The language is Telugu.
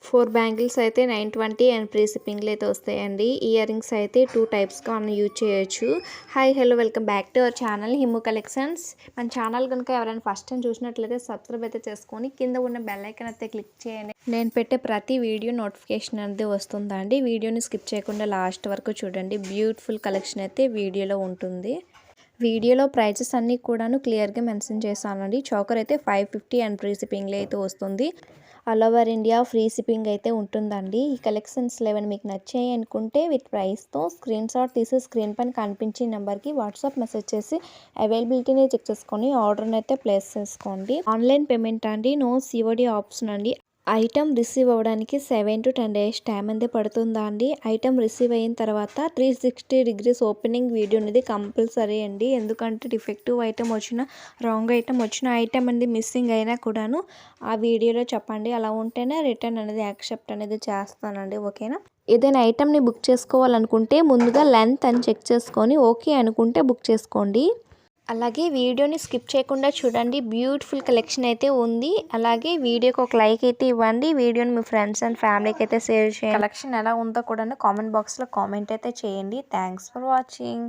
4 బ్యాంగిల్స్ అయితే 920 అండ్ ఫ్రీ షిప్పింగ్‌లో అయితే వస్తాయండి. ఇయర్ రింగ్స్ అయితే 2 టైప్స్‌గా మనం యూజ్ చేయొచ్చు. Hi hello welcome back to our channel Himmu collections. మన ఛానల్ కనుక ఎవరైనా ఫస్ట్ టైం చూసినట్లయితే సబ్స్క్రైబ్ అయితే చేసుకొని కింద ఉన్న బెల్ ఐకాన్ అయితే క్లిక్ చేయండి. నేను పెట్టే ప్రతి వీడియో నోటిఫికేషన్ అనేది వస్తుందండి. వీడియోని స్కిప్ చేయకుండా లాస్ట్ వరకు చూడండి. బ్యూటిఫుల్ కలెక్షన్ అయితే వీడియోలో ఉంటుంది. వీడియోలో ప్రైజెస్ అన్నీ కూడాను క్లియర్గా మెన్షన్ చేశానండి. చోకర్ అయితే 550 అండ్ ఫ్రీ షిప్పింగ్లో అయితే వస్తుంది. All over India free shipping అయితే ఉంటుందండి. ఈ కలెక్షన్స్ 11 మీకు నచ్చాయి అనుకుంటే విత్ ప్రైస్తో స్క్రీన్ షాట్ తీసి స్క్రీన్ పైన కనిపించే నెంబర్కి వాట్సాప్ మెసేజ్ చేసి అవైలబిలిటీని చెక్ చేసుకొని ఆర్డర్ని అయితే ప్లేస్ చేసుకోండి. ఆన్లైన్ పేమెంట్ అండి, నో సిఓడి ఆప్షన్ అండి. ఐటమ్ రిసీవ్ అవ్వడానికి 7 to 10 days టైం అయితే పడుతుందా అండి. ఐటమ్ రిసీవ్ అయిన తర్వాత 360 degrees ఓపెనింగ్ వీడియో అనేది కంపల్సరీ అండి. ఎందుకంటే డిఫెక్టివ్ ఐటమ్ వచ్చిన, రాంగ్ ఐటమ్ వచ్చిన, ఐటమ్ అనేది మిస్సింగ్ అయినా కూడాను ఆ వీడియోలో చెప్పండి. అలా ఉంటేనే రిటర్న్ అనేది యాక్సెప్ట్ అనేది చేస్తానండి. ఓకేనా. ఏదైనా ఐటమ్ని బుక్ చేసుకోవాలనుకుంటే ముందుగా లెంత్ అని చెక్ చేసుకొని ఓకే అనుకుంటే బుక్ చేసుకోండి. అలాగే వీడియోని స్కిప్ చేయకుండా చూడండి. బ్యూటిఫుల్ కలెక్షన్ అయితే ఉంది. అలాగే వీడియోకి ఒక లైక్ అయితే ఇవ్వండి. వీడియోని మీ ఫ్రెండ్స్ అండ్ ఫ్యామిలీకి అయితే షేర్ చేయండి. కలెక్షన్ ఎలా ఉందో కూడా కామెంట్ బాక్స్లో కామెంట్ అయితే చేయండి. Thanks for watching.